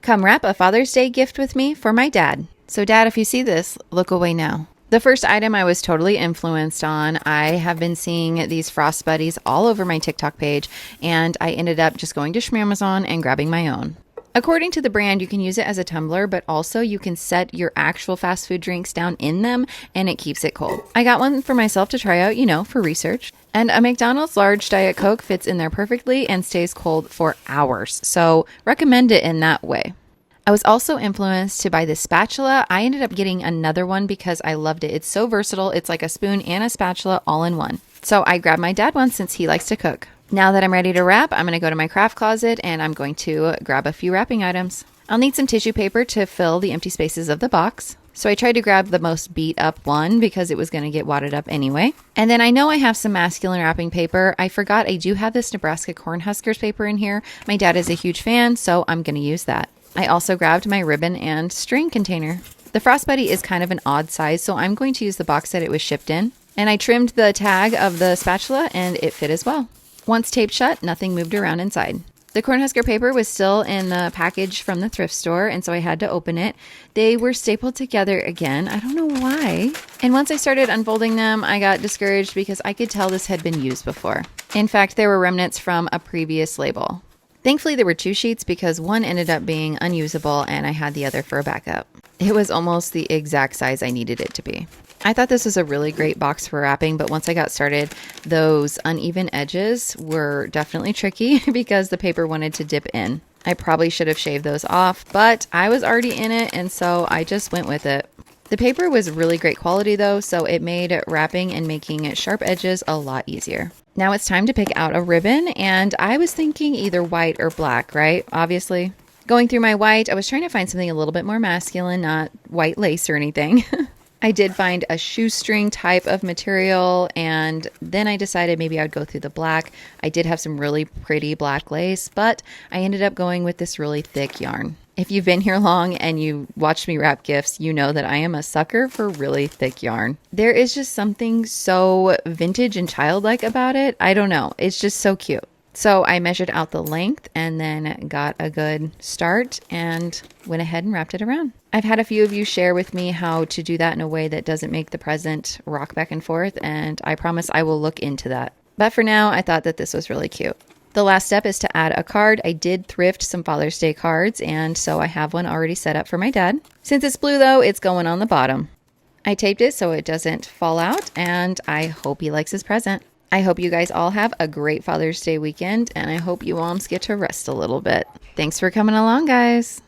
Come wrap a Father's Day gift with me for my dad. So Dad, if you see this, look away now. The first item I was totally influenced on, I have been seeing these Frost Buddies all over my TikTok page, and I ended up just going to Schmamazon and grabbing my own. According to the brand, you can use it as a tumbler, but also you can set your actual fast food drinks down in them and it keeps it cold. I got one for myself to try out, for research. And a McDonald's large Diet Coke fits in there perfectly and stays cold for hours. So recommend it in that way. I was also influenced to buy this spatula. I ended up getting another one because I loved it. It's so versatile. It's like a spoon and a spatula all in one. So I grabbed my dad one since he likes to cook. Now that I'm ready to wrap, I'm going to go to my craft closet and I'm going to grab a few wrapping items. I'll need some tissue paper to fill the empty spaces of the box. So I tried to grab the most beat up one because it was going to get wadded up anyway. And then I know I have some masculine wrapping paper. I forgot I do have this Nebraska Cornhuskers paper in here. My dad is a huge fan, so I'm going to use that. I also grabbed my ribbon and string container. The Frost Buddy is kind of an odd size, so I'm going to use the box that it was shipped in. And I trimmed the tag of the spatula and it fit as well. Once taped shut, nothing moved around inside. The Cornhusker paper was still in the package from the thrift store, and so I had to open it. They were stapled together again. I don't know why. And once I started unfolding them, I got discouraged because I could tell this had been used before. In fact, there were remnants from a previous label. Thankfully, there were two sheets because one ended up being unusable and I had the other for a backup. It was almost the exact size I needed it to be. I thought this was a really great box for wrapping, but once I got started, those uneven edges were definitely tricky because the paper wanted to dip in. I probably should have shaved those off, but I was already in it, and so I just went with it. The paper was really great quality though, so it made wrapping and making sharp edges a lot easier. Now it's time to pick out a ribbon, and I was thinking either white or black, right? Obviously. Going through my white, I was trying to find something a little bit more masculine, not white lace or anything. I did find a shoestring type of material, and then I decided maybe I'd go through the black. I did have some really pretty black lace, but I ended up going with this really thick yarn. If you've been here long and you watched me wrap gifts, you know that I am a sucker for really thick yarn. There is just something so vintage and childlike about it. I don't know. It's just so cute. So I measured out the length and then got a good start and went ahead and wrapped it around. I've had a few of you share with me how to do that in a way that doesn't make the present rock back and forth, and I promise I will look into that. But for now, I thought that this was really cute. The last step is to add a card. I did thrift some Father's Day cards, and so I have one already set up for my dad. Since it's blue though, it's going on the bottom. I taped it so it doesn't fall out, and I hope he likes his present. I hope you guys all have a great Father's Day weekend, and I hope you moms get to rest a little bit. Thanks for coming along, guys.